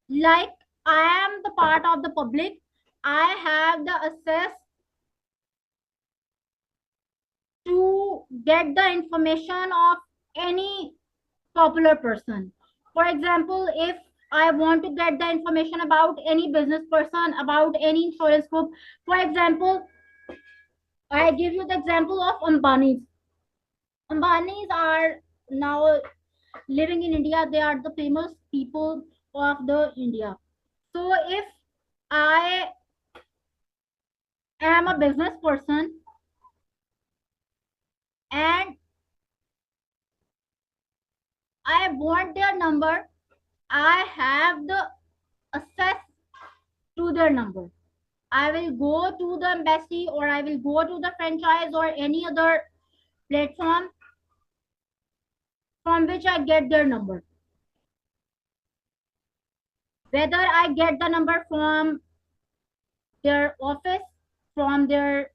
Like, I am the part of the public. I have the access to get the information of any popular person. For example, if I want to get the information about any business person, about any insurance group, for example, I give you the example of Ambanis. Ambanis are now living in India. They are the famous people of the India. So if I am a business person and I want their number, I have the access to their number. I will go to the embassy or I will go to the franchise or any other platform from which I get their number. Whether I get the number from their office, from their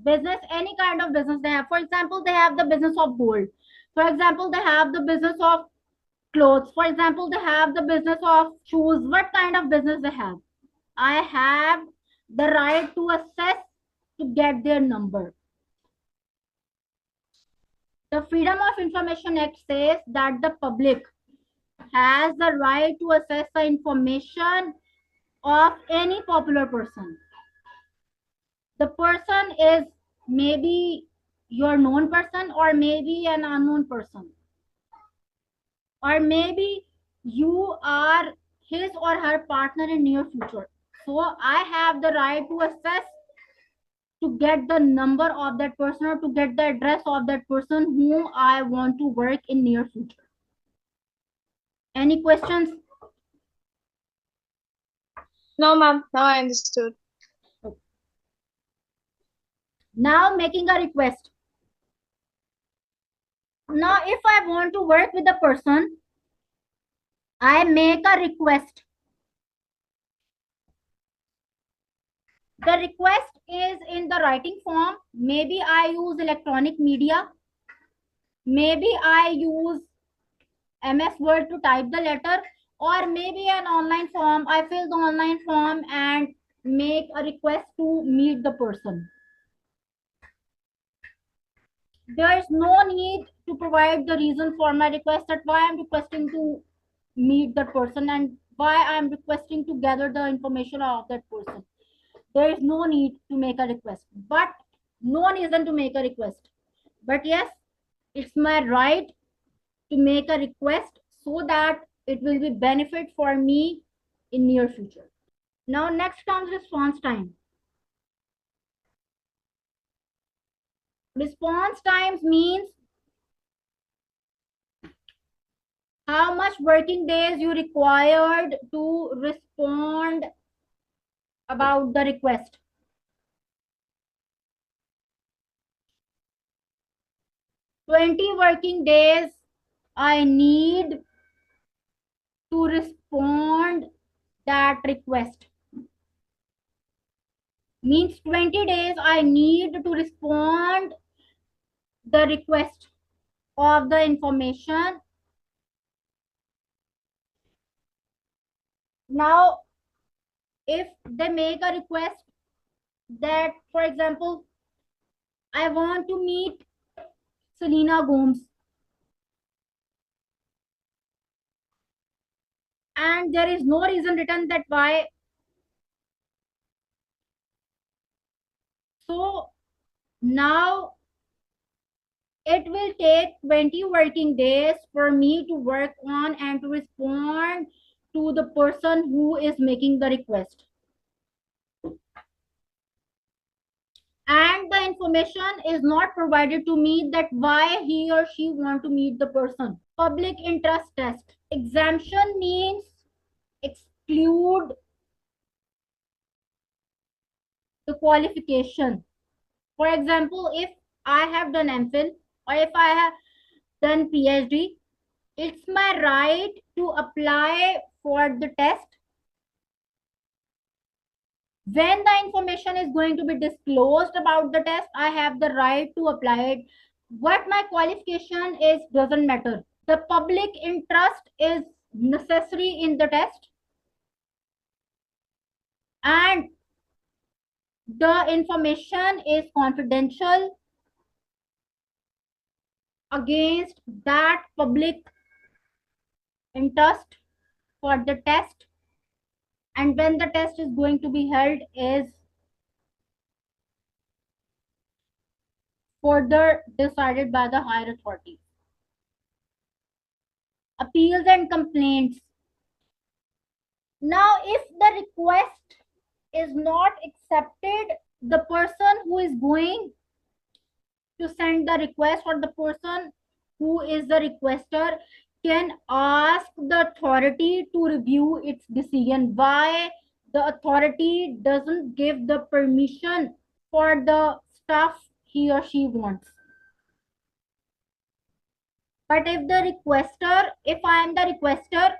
business, any kind of business they have. For example, they have the business of gold. For example, they have the business of clothes. For example, they have the business of shoes. What kind of business they have? I have the right to access to get their number. The Freedom of Information Act says that the public has the right to access the information of any popular person. The person is maybe your known person or maybe an unknown person, or maybe you are his or her partner in near future. So I have the right to access to get the number of that person or to get the address of that person whom I want to work in near future. Any questions? No, ma'am. Now I understood. Now making a request. Now if I want to work with a person, I make a request. The request is in the writing form. Maybe I use electronic media. Maybe I use MS Word to type the letter, or maybe an online form. I fill the online form and make a request to meet the person. There is no need to provide the reason for my request, that why I'm requesting to meet that person and why I'm requesting to gather the information of that person. There is no need to make a request, but no reason to make a request. But yes, it's my right to make a request so that it will be benefit for me in near future. Now next comes response time. Response times means how much working days you required to respond about the request. "20 working days I need to respond that request." Means 20 days I need to respond the request of the information. Now if they make a request that, for example, I want to meet Selena Gomez, and there is no reason written that why. So now it will take 20 working days for me to work on and to respond to the person who is making the request. And the information is not provided to me that why he or she want to meet the person. Public interest test. Exemption means exclude the qualification. For example, if I have done MPhil or if I have done PhD, it's my right to apply for the test. When the information is going to be disclosed about the test, I have the right to apply it. What my qualification is doesn't matter. The public interest is necessary in the test, and the information is confidential against that public interest for the test, and when the test is going to be held is further decided by the higher authority. Appeals and complaints. Now, if the request is not accepted, the person who is going to send the request, or the person who is the requester, can ask the authority to review its decision. Why the authority doesn't give the permission for the stuff he or she wants? But if I am the requester,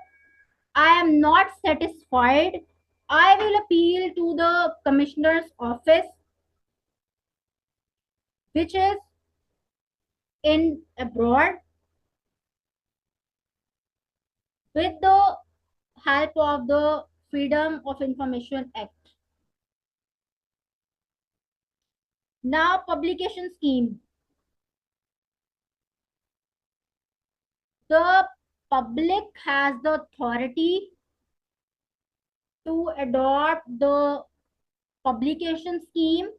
I am not satisfied, I will appeal to the commissioner's office, which is in abroad, with the help of the Freedom of Information Act. Now, publication scheme. The public has the authority to adopt the publication scheme.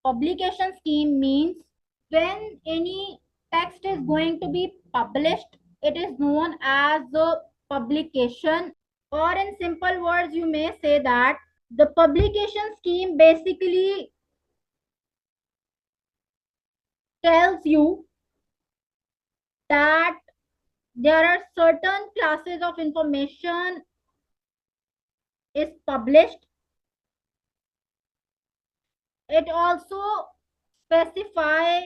Publication scheme means when any text is going to be published, it is known as the publication. Or in simple words, you may say that the publication scheme basically tells you that there are certain classes of information is published. It also specify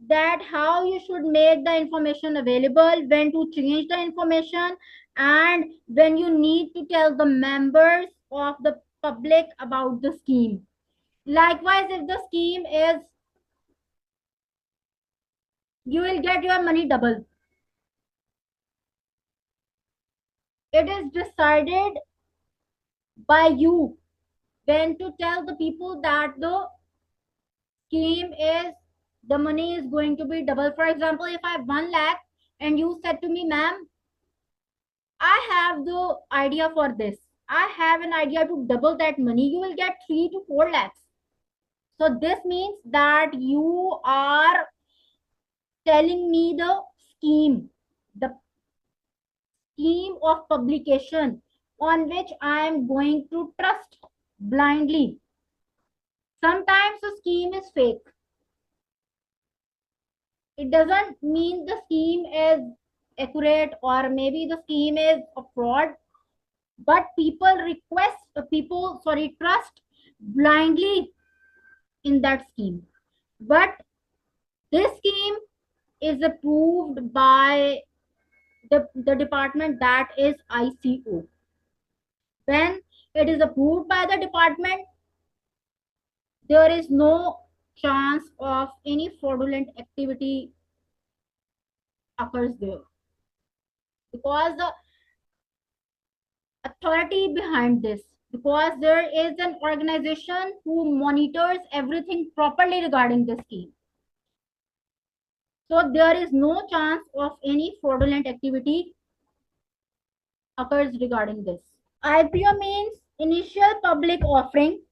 that how you should make the information available, when to change the information, and when you need to tell the members of the public about the scheme. Likewise, if the scheme is you will get your money double, it is decided by you when to tell the people that the scheme is the money is going to be double. For example, if I have 1 lakh and you said to me, ma'am, I have the idea for this, I have an idea to double that money, you will get 3 to 4 lakhs. So this means that you are telling me the scheme, the scheme of publication on which I am going to trust blindly. Sometimes the scheme is fake. It doesn't mean the scheme is accurate, or maybe the scheme is a fraud, but people trust blindly in that scheme. But this scheme is approved by the department, that is ICO. When it is approved by the department, there is no chance of any fraudulent activity occurs there, because the authority behind this, because there is an organization who monitors everything properly regarding the scheme. So there is no chance of any fraudulent activity occurs regarding this. IPO means initial public offering.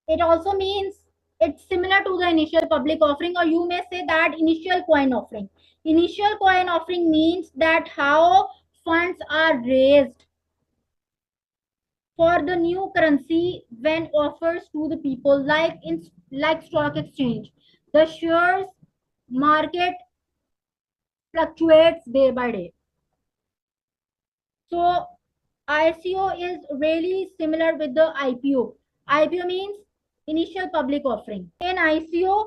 It also means it's similar to the initial public offering, or you may say that initial coin offering. Initial coin offering means that how funds are raised for the new currency when offers to the people, like stock exchange. The shares market fluctuates day by day. So ICO is really similar with the IPO. IPO means initial public offering. In ICO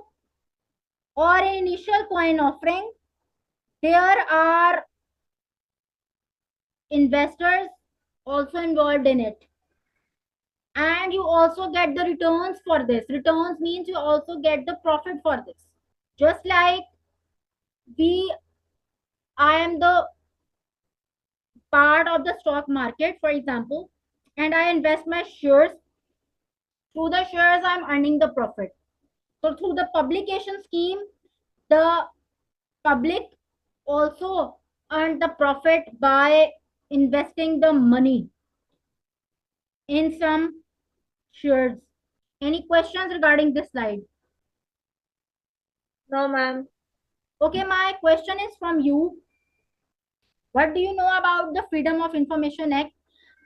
or in initial coin offering, there are investors also involved in it, and you also get the returns for this. Returns means you also get the profit for this. Just like we I am the part of the stock market, for example, and I invest my shares. Through the shares, I'm earning the profit. So through the publication scheme, the public also earn the profit by investing the money in some shares. Any questions regarding this slide? No, ma'am. Okay, my question is from you. What do you know about the Freedom of Information Act?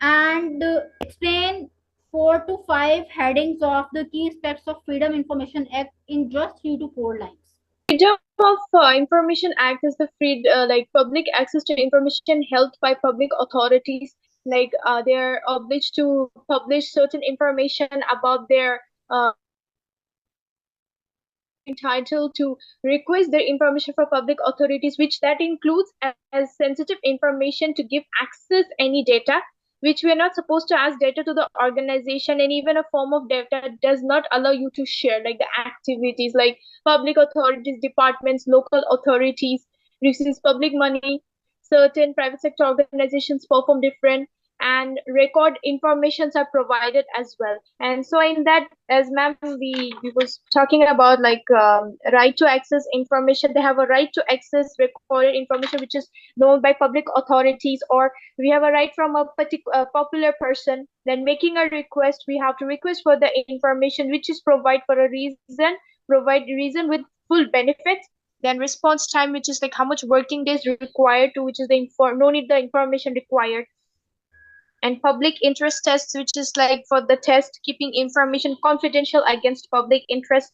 And explain 4 to 5 headings of the key aspects of Freedom Information Act in just 3 to 4 lines. Freedom of Information Act is the free, like public access to information held by public authorities. Like they are obliged to publish certain information about their entitled to request their information for public authorities, which that includes as sensitive information to give access any data which we are not supposed to ask data to the organization, and even a form of data does not allow you to share, like the activities like public authorities, departments, local authorities receives public money, certain private sector organizations perform different, and record informations are provided as well. And so in that, as ma'am, we was talking about like right to access information. They have a right to access recorded information which is known by public authorities, or we have a right from a particular popular person. Then making a request, we have to request for the information which is provide for a reason, provide reason with full benefits. Then response time, which is like how much working days required to, which is the no need the information required. And public interest tests, which is like for the test keeping information confidential against public interests.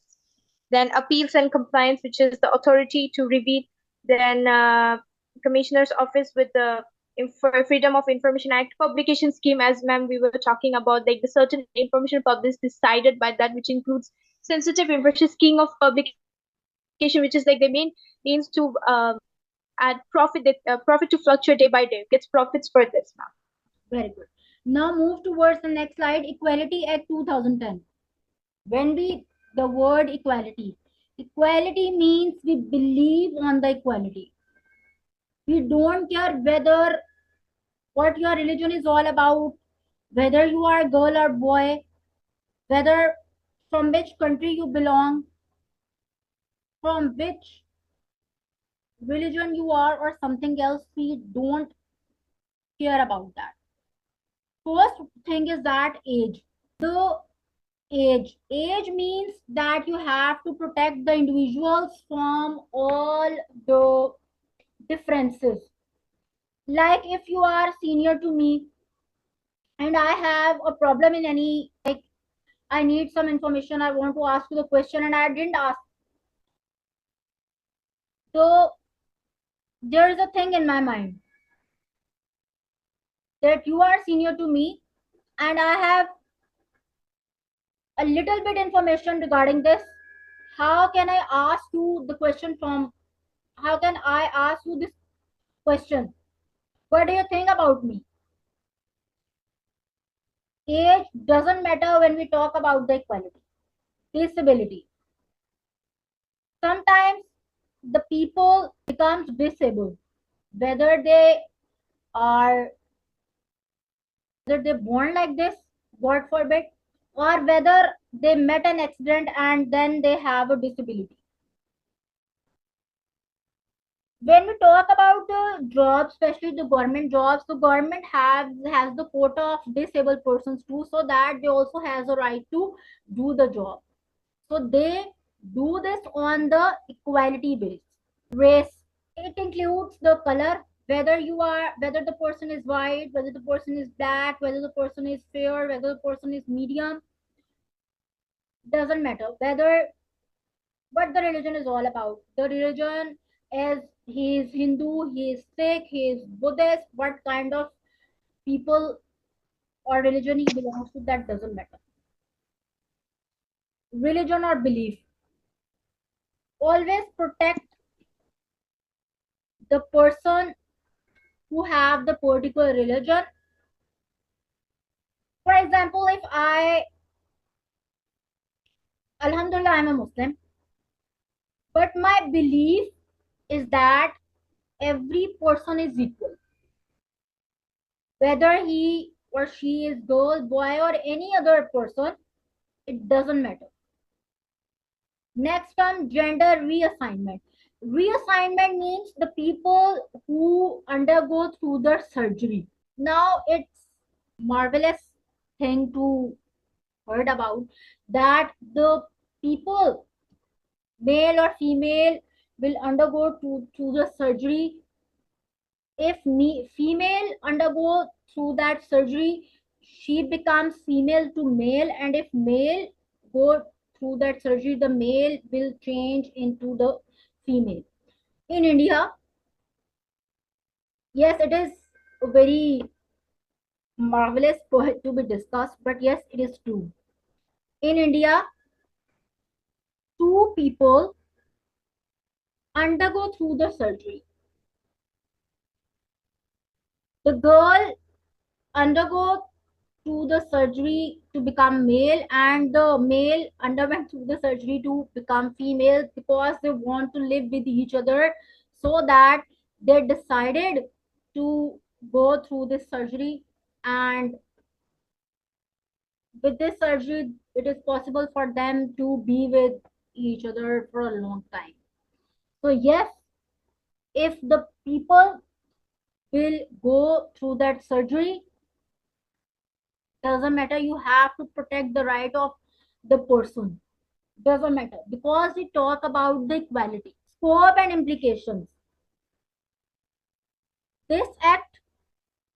Then appeals and compliance, which is the authority to review. Then commissioner's office with the Freedom of Information Act. Publication scheme, as ma'am we were talking about, like the certain information published decided by that, which includes sensitive information. Scheme of publication, which is like the main means to add profit to fluctuate day by day, gets profits for this, ma'am. Very good. Now move towards the next slide. Equality Act 2010. When we the word equality, equality means we believe on the equality. We don't care whether what your religion is all about, whether you are a girl or boy, whether from which country you belong, from which religion you are, or something else. We don't care about that. First thing is that age. The age means that you have to protect the individuals from all the differences. Like if you are senior to me and I have a problem in any, like I need some information, I want to ask you the question and I didn't ask. So there is a thing in my mind that you are senior to me and I have a little bit information regarding this. How can I ask you the question from, how can I ask you this question? What do you think about me? Age doesn't matter when we talk about the equality. Disability. Sometimes the people becomes disabled, whether they are whether they born like this, God forbid, or whether they met an accident and then they have a disability. When we talk about the jobs, especially the government jobs, the government has the quota of disabled persons too, so that they also has a right to do the job. So they do this on the equality base. Race, it includes the color, whether the person is white, whether the person is black, whether the person is fair, whether the person is medium, doesn't matter. Whether what the religion is all about. The religion is, he is Hindu, he is Sikh, he is Buddhist, what kind of people or religion he belongs to, that doesn't matter. Religion or belief. Always protect the person who have the particular religion. For example, if Alhamdulillah, I'm a Muslim, but my belief is that every person is equal. whether he or she is girl, boy, or any other person, it doesn't matter. Next comes gender reassignment. Reassignment means the people who undergo through the surgery. Now it's marvelous thing to heard about that the people, male or female, will undergo to the surgery. If female undergo through that surgery, she becomes female to male, and if male go through that surgery, the male will change into the female. In India, yes, it is a very marvelous point to be discussed, but yes, it is true. In India, two people undergo through the surgery. The girl undergo to the surgery to become male, and the male underwent through the surgery to become female because they want to live with each other, so that they decided to go through this surgery. And with this surgery, it is possible for them to be with each other for a long time. So yes, if the people will go through that surgery, doesn't matter, you have to protect the right of the person. Doesn't matter, because we talk about the equality scope and implications. This act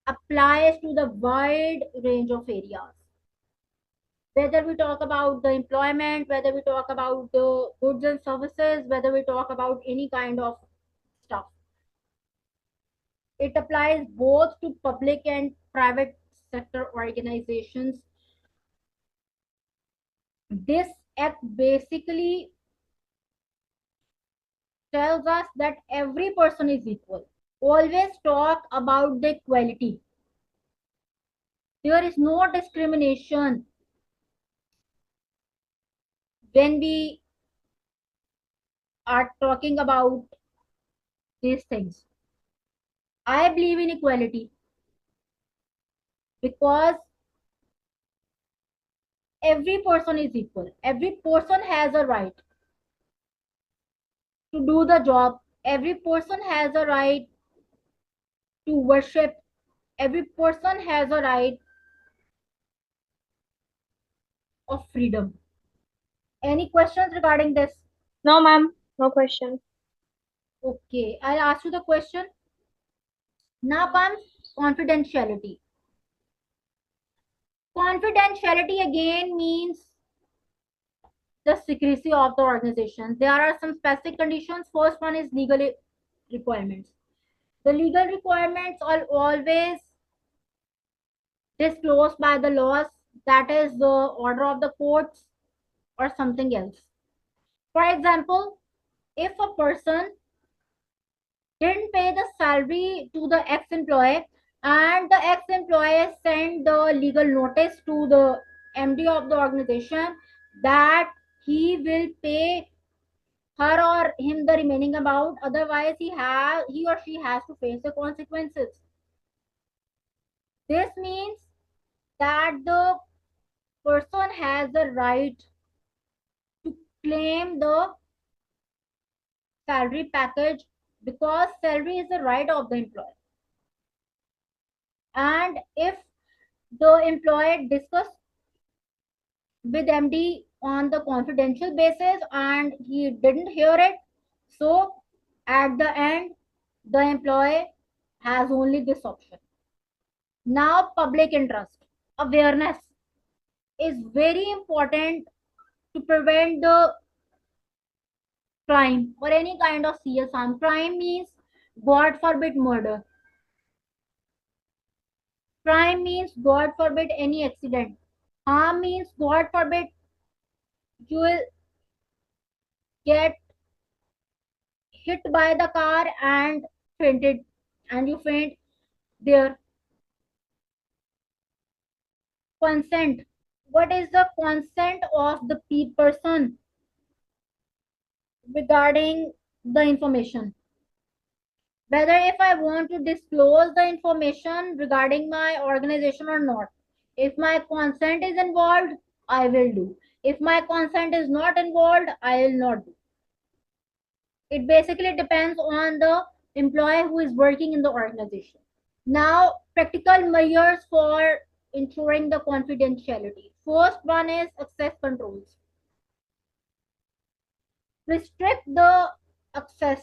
applies to the wide range of areas, whether we talk about the employment, whether we talk about the goods and services, whether we talk about any kind of stuff. It applies both to public and private sector organizations. This act basically tells us that every person is equal. Always talk about the equality. There is no discrimination when we are talking about these things. I believe in equality because every person is equal. Every person has a right to do the job. Every person has a right to worship. Every person has a right of freedom. Any questions regarding this? No, ma'am, no question. Okay, I'll ask you the question. Now comes confidentiality. Confidentiality again means the secrecy of the organization. There are some specific conditions. First one is legal requirements. The legal requirements are always disclosed by the laws, that is the order of the courts or something else. For example, if a person didn't pay the salary to the ex-employee, and the ex-employee sent the legal notice to the MD of the organization that he will pay her or him the remaining amount, otherwise he or she has to face the consequences. This means that the person has the right to claim the salary package, because salary is the right of the employer. And if the employer discuss with MD on the confidential basis and he didn't hear it, so at the end the employee has only this option. Now public interest awareness is very important to prevent the crime or any kind of serious harm. Crime means, God forbid, murder. Crime means, God forbid, any accident. Harm means, God forbid, you will get hit by the car and fainted, and you faint there. Consent. What is the consent of the person regarding the information? whether if I want to disclose the information regarding my organization or not. If my consent is involved, I will do. If my consent is not involved, I will not do. It basically depends on the employee who is working in the organization. Now, practical measures for ensuring the confidentiality. First one is access controls. Restrict the access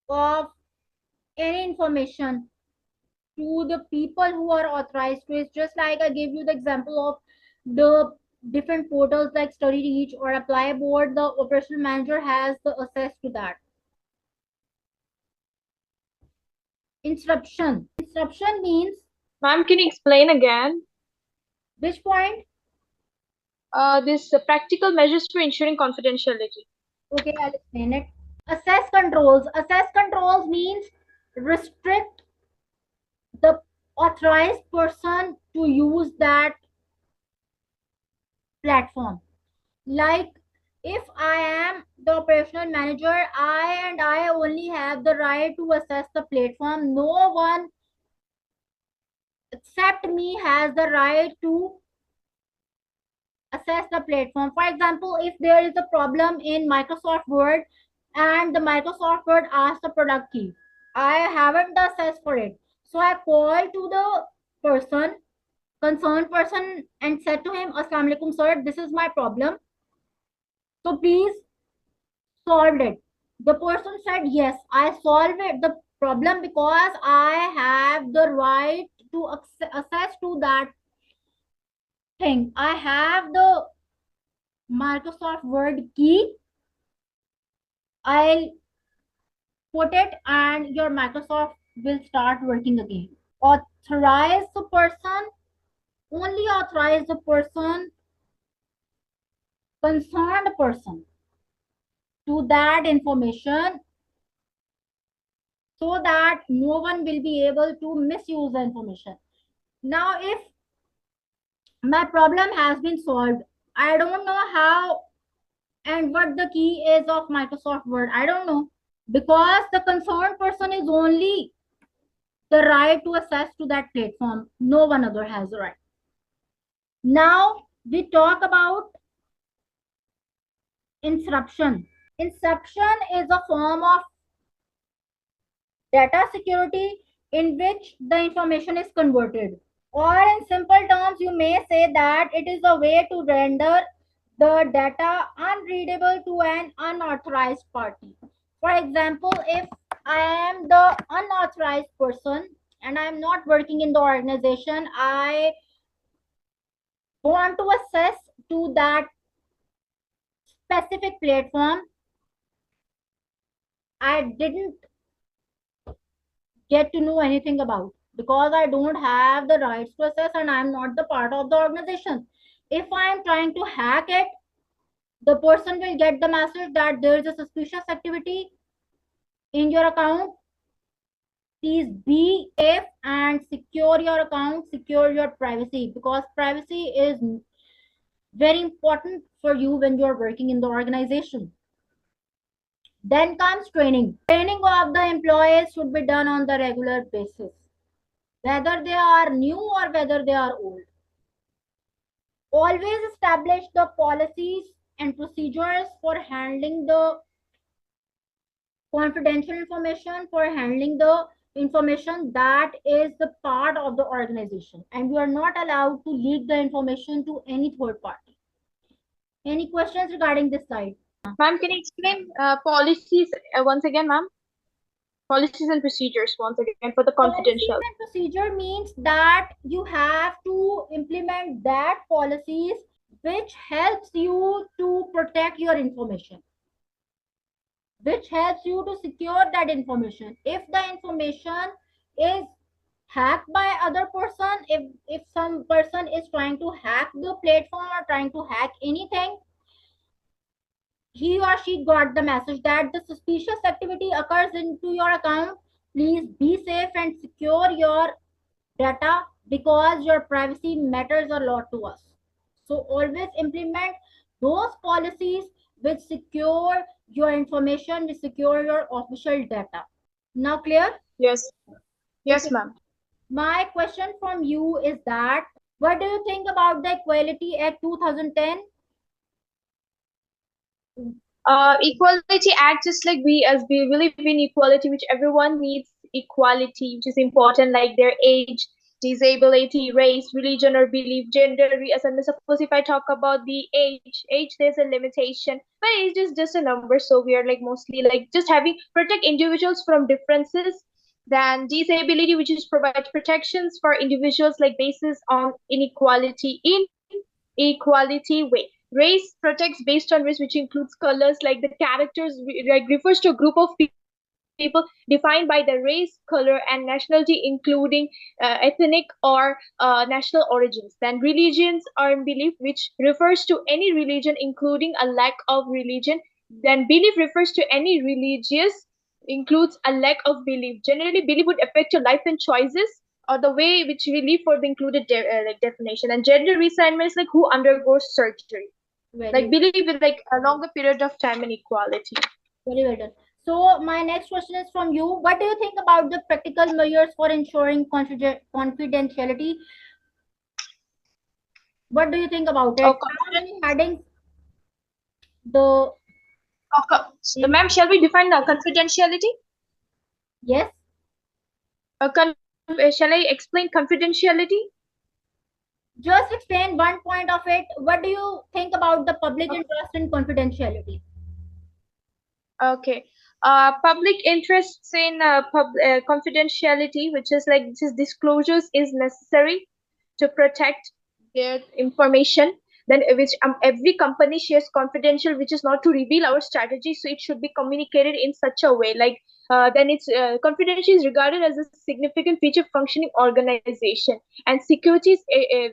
of any information to the people who are authorized to it. Just like I gave you the example of the different portals like Study Reach or Apply Board, the operational manager has the access to that. Instruction. Instruction means Ma'am, can you explain again? which point? This practical measures for ensuring confidentiality. Okay, I'll explain it. Access controls. Access controls means restrict the authorized person to use that platform. Like if I am the operational manager, I only have the right to access the platform. No one except me has the right to access the platform. For example, if there is a problem in Microsoft Word and the Microsoft Word asks the product key, I haven't the access for it. So I call to the person, concerned person, and said to him, Assalamu alaikum, sir, this is my problem. So please solve it. The person said, yes, I solved it the problem because I have the right to access to that thing. I have the Microsoft Word key. I'll put it and your Microsoft will start working again. Authorize the person, only authorize the person, concerned person to that information so that no one will be able to misuse the information. Now, if my problem has been solved, I don't know how and what the key is of Microsoft Word. I don't know because the concerned person is only the right to access to that platform. No one other has the right. Now we talk about inception. Inception is a form of data security in which the information is converted. Or in simple terms, you may say that it is a way to render the data unreadable to an unauthorized party. For example, if I am the unauthorized person and I am not working in the organization, I want to access to that specific platform. I didn't get to know anything about because I don't have the rights to access and I'm not the part of the organization. If I'm trying to hack it, the person will get the message that there is a suspicious activity in your account. Please be safe and secure your account, secure your privacy because privacy is very important for you when you're working in the organization. Then comes training. Training of the employees should be done on the regular basis, whether they are new or whether they are old. Always establish the policies and procedures for handling the confidential information, for handling the information that is the part of the organization, and you are not allowed to leak the information to any third party. Any questions regarding this slide? Ma'am, can you explain policies once again, ma'am? Policies and procedures once again for the Policies confidential. and procedure means that you have to implement that policies which helps you to protect your information, which helps you to secure that information. If the information is hacked by other person, if some person is trying to hack the platform or trying to hack anything, he or she got the message that the suspicious activity occurs into your account, please be safe and secure your data because your privacy matters a lot to us. So always implement those policies which secure your information, which secure your official data. Now clear? Yes. Okay. Yes, ma'am. My question from you is that what do you think about the Equality Act 2010? Equality Act is like we believe in equality, which everyone needs equality, which is important, like their age, disability, race, religion or belief, gender. As I mean, suppose if I talk about the age there's a limitation, but age is just a number, so we are like mostly like just having protect individuals from differences. Then disability, which is provide protections for individuals like basis on inequality in equality way. Race protects based on race, which includes colors like the characters, like refers to a group of people defined by the race, color, and nationality, including ethnic or national origins. Then religions or belief, which refers to any religion, including a lack of religion. Then belief refers to any religious includes a lack of belief. Generally, belief would affect your life and choices or the way which we live for the included like definition. And gender reassignment is like who undergoes surgery. Very Like well. believe with like a longer period of time and equality. Very well done. So my next question is from you. What do you think about the practical measures for ensuring confidentiality? What do you think about it? Oh, How many headings the ma'am, shall we define confidentiality? yes? Shall I explain confidentiality? Just explain one point of it. What do you think about the public Okay. interest in confidentiality? Okay. Public interests in confidentiality, which is like this disclosures is necessary to protect their information. Then which every company shares confidential, which is not to reveal our strategy, so it should be communicated in such a way. Like then it's confidential is regarded as a significant feature of functioning organization, and security is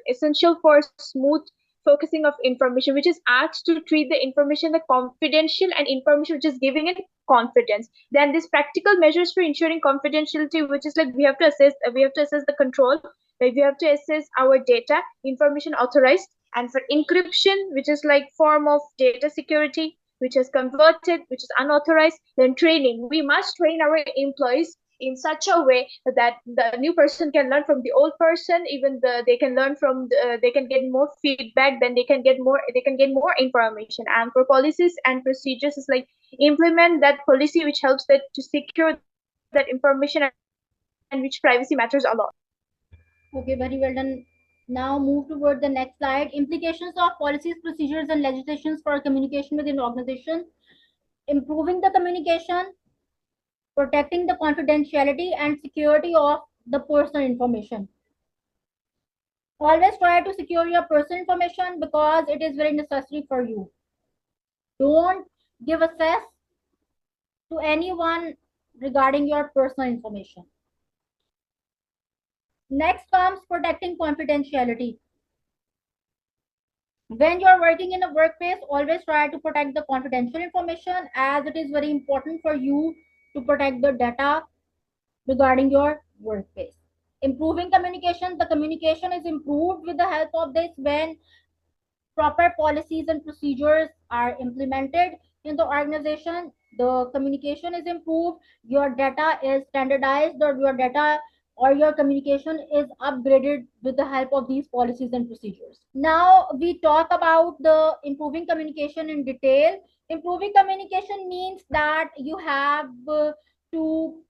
essential for smooth focusing of information, which is asked to treat the information the confidential and information which is giving it confidence. Then these practical measures for ensuring confidentiality, which is like we have to assess the control, like we have to assess our data information authorized, and for encryption, which is like form of data security, which is converted, which is unauthorized. Then training, we must train our employees in such a way that the new person can learn from the old person, even they can learn from they can get more feedback, then they can get more information. And for policies and procedures is like implement that policy which helps that to secure that information and which privacy matters a lot. Okay, very well done. Now move toward the next slide. Implications of policies, procedures, and legislations for communication within organizations. Improving the communication, protecting the confidentiality and security of the personal information. Always try to secure your personal information because it is very necessary for you. Don't give access to anyone regarding your personal information. Next comes protecting confidentiality. When you're working in a workplace, always try to protect the confidential information, as it is very important for you to protect the data regarding your workplace. Improving communication, the communication is improved with the help of this when proper policies and procedures are implemented in the organization. The communication is improved, your data is standardized, or your data or your communication is upgraded with the help of these policies and procedures. Now we talk about the improving communication in detail. Improving communication means that you have to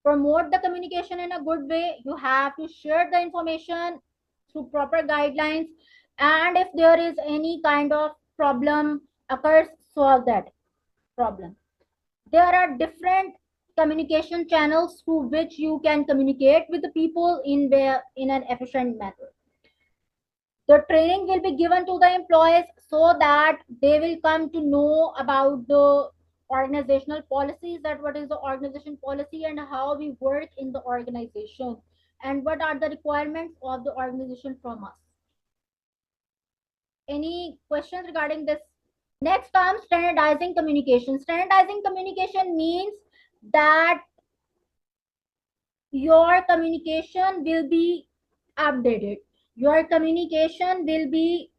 promote the communication in a good way. You have to share the information through proper guidelines, and if there is any kind of problem occurs, solve that problem. There are different communication channels through which you can communicate with the people in an efficient manner. The training will be given to the employees so that they will come to know about the organizational policies, that what is the organization policy and how we work in the organization, and what are the requirements of the organization from us. Any questions regarding this? Next comes standardizing communication. Standardizing communication means that your communication will be updated. Your communication will be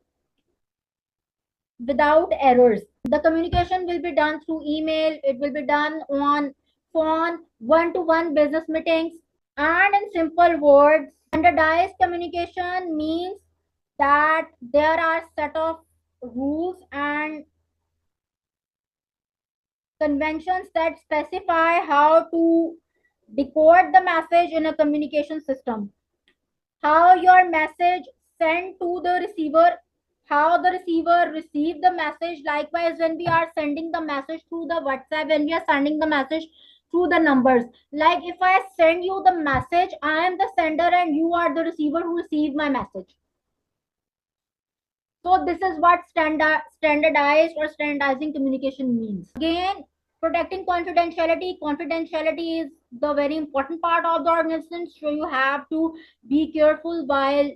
without errors. The communication will be done through email, it will be done on phone, one-to-one business meetings. And in simple words, standardized communication means that there are set of rules and conventions that specify how to decode the message in a communication system, how your message sent to the receiver, how the receiver received the message. Likewise, when we are sending the message through the WhatsApp, when we are sending the message through the numbers, like if I send you the message, I am the sender and you are the receiver who received my message. So this is what standardized or standardizing communication means. Again, protecting confidentiality. Confidentiality is the very important part of the organization. So you have to be careful while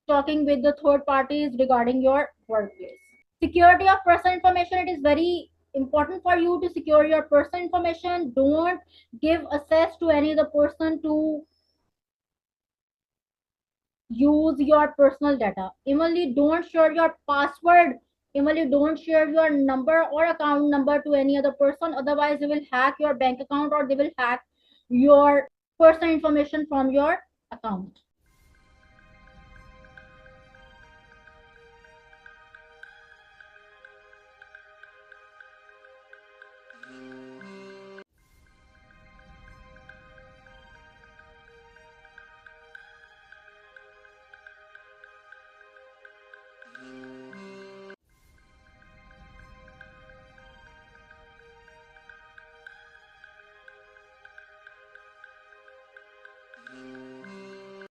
talking with the third parties regarding your workplace. Security of personal information. It is very important for you to secure your personal information. Don't give access to any other person to use your personal data. Emily, don't share your password. Emily, don't share your number or account number to any other person. Otherwise, they will hack your bank account or they will hack your personal information from your account.